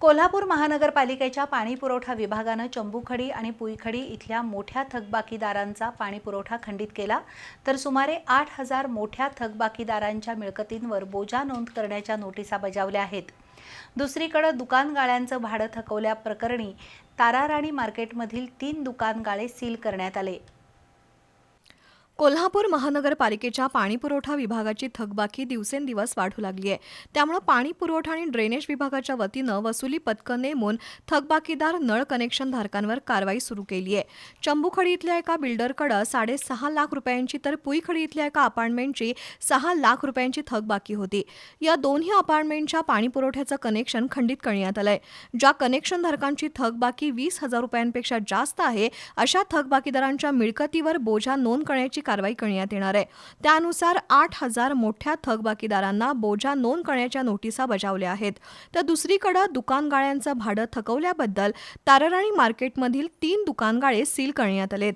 कोल्हापूर महानगरपालिकेच्या पाणीपुरवठा विभागानं चंबुखडी आणि पुईखडी इथल्या मोठ्या थकबाकीदारांचा पाणीपुरवठा खंडित केला, तर सुमारे 8,000 मोठ्या थकबाकीदारांच्या मिळकतींवर बोजा नोंद करण्याच्या नोटिसा बजावल्या आहेत। दुसरीकडे दुकानगाळ्यांचं भाडं थकवल्याप्रकरणी ताराराणी मार्केटमधील 3 दुकानगाळे सील करण्यात आले। कोल्हापूर महानगरपालिकेच्या पाणीपुरवठा विभागाची थकबाकी दिवसेंदिवस वाढू लागली आहे। त्यामुळे पाणीपुरवठा आणि ड्रेनेज विभागाच्या वतीनं वसुली पथकं नेमून थकबाकीदार नळ कनेक्शन धारकांवर कारवाई सुरू केली आहे। चंबुखडी इथल्या एका बिल्डरकडे 6.5 लाख रुपयांची तर पुईखडी इथल्या एका अपार्टमेंटची 6 लाख रुपयांची थकबाकी होती। या दोन्ही अपार्टमेंटच्या पाणीपुरवठ्याचं कनेक्शन खंडित करण्यात आलंय। ज्या कनेक्शन धारकांची थकबाकी 20,000 रुपयांपेक्षा जास्त आहे, अशा थकबाकीदारांच्या मिळकतीवर बोजा नोंद करण्याची कारवाई करण्यात येणार आहे। त्यानुसार 8,000 मोठ्या थकबाकीदारांना बोजा नोंद करण्याच्या नोटिसा बजावल्या आहेत। तर दुसरीकडे दुकानगाळ्यांचं भाडं थकवल्याबद्दल ताराराणी मार्केटमधील 3 दुकानगाळे सील करण्यात आलेत।